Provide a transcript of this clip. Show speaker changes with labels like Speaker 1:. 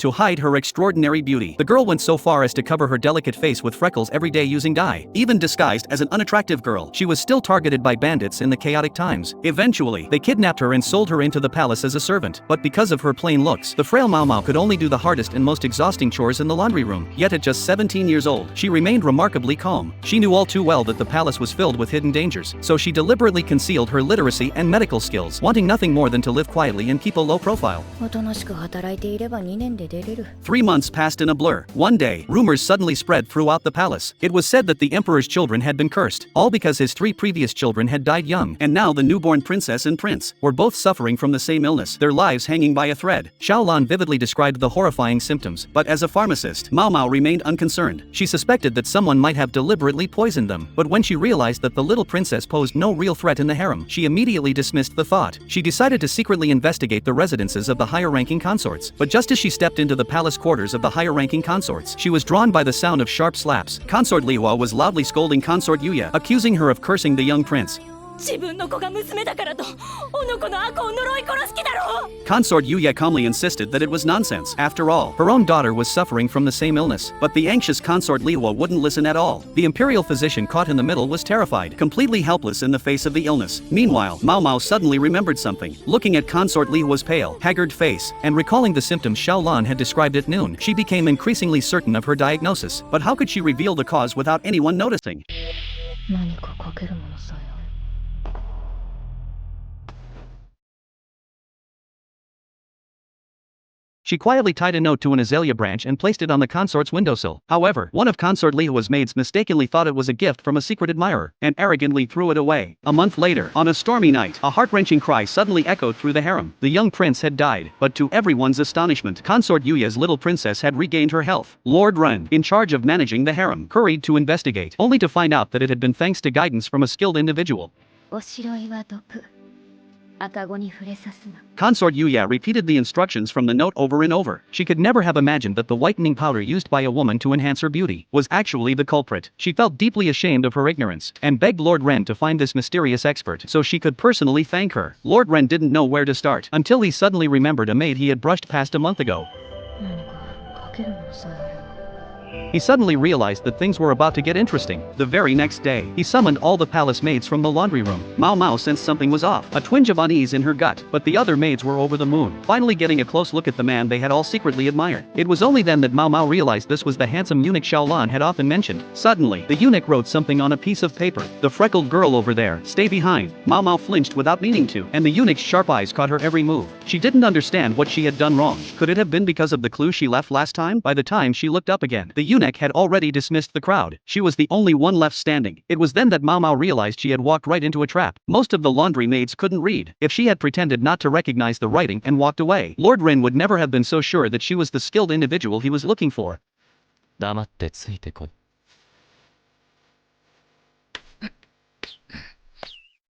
Speaker 1: to hide her extraordinary beauty. The girl went so far as to cover her delicate face with freckles every day using dye. Even disguised as an unattractive girl, she was still targeted by bandits in the chaotic times. Eventually, they kidnapped her and sold her into the palace as a servant. But because of her plain looks, the frail Maomao could only do the hardest and most exhausting chores in the laundry room. Yet at just 17 years old, she remained remarkably calm. She knew all too well that the palace was filled with hidden dangers, so she deliberately concealed her literacy and medical skills, wanting nothing more than to live quietly and keep a low profile. 3 months passed in a blur. One day, rumors suddenly spread throughout the palace. It was said that the emperor's children had been cursed, all because his 3 previous children had died young, and now the newborn princess and prince were both suffering from the same illness, their lives hanging by a thread. Xiaolan vividly described the horrifying symptoms, but as a pharmacist, Maomao remained unconcerned. She suspected that someone might have deliberately poisoned them, but when she realized that the little princess posed no real threat in the harem, she immediately dismissed the thought. She decided to secretly investigate the residences of the higher-ranking consorts, but just as she stepped into the palace quarters of the higher-ranking consorts, she was drawn by the sound of sharp slaps. Consort Liwa was loudly scolding Consort Yuya, accusing her of cursing the young prince. Consort Yuya calmly insisted that it was nonsense. After all, her own daughter was suffering from the same illness, but the anxious Consort Liwa wouldn't listen at all. The imperial physician caught in the middle was terrified, completely helpless in the face of the illness. Meanwhile, Maomao suddenly remembered something. Looking at Consort Liwa's pale, haggard face, and recalling the symptoms Xiaolan had described at noon, she became increasingly certain of her diagnosis. But how could she reveal the cause without anyone noticing? She quietly tied a note to an azalea branch and placed it on the consort's windowsill. However, one of Consort Lihua's maids mistakenly thought it was a gift from a secret admirer, and arrogantly threw it away. A month later, on a stormy night, a heart-wrenching cry suddenly echoed through the harem. The young prince had died, but to everyone's astonishment, Consort Yuya's little princess had regained her health. Lord Ren, in charge of managing the harem, hurried to investigate, only to find out that it had been thanks to guidance from a skilled individual. Consort Yuya repeated the instructions from the note over and over. She could never have imagined that the whitening powder used by a woman to enhance her beauty was actually the culprit. She felt deeply ashamed of her ignorance, and begged Lord Ren to find this mysterious expert so she could personally thank her. Lord Ren didn't know where to start, until he suddenly remembered a maid he had brushed past a month ago. He suddenly realized that things were about to get interesting. The very next day, he summoned all the palace maids from the laundry room. Maomao sensed something was off, a twinge of unease in her gut, but the other maids were over the moon, finally getting a close look at the man they had all secretly admired. It was only then that Maomao realized this was the handsome eunuch Xiaolan had often mentioned. Suddenly, the eunuch wrote something on a piece of paper. "The freckled girl over there, stay behind." Maomao flinched without meaning to, and the eunuch's sharp eyes caught her every move. She didn't understand what she had done wrong. Could it have been because of the clue she left last time? By the time she looked up again, the eunuch had already dismissed the crowd. She was the only one left standing. It was then that Maomao realized she had walked right into a trap. Most of the laundry maids couldn't read. If she had pretended not to recognize the writing and walked away, Lord Ren would never have been so sure that she was the skilled individual he was looking for.
Speaker 2: 黙ってついてこい。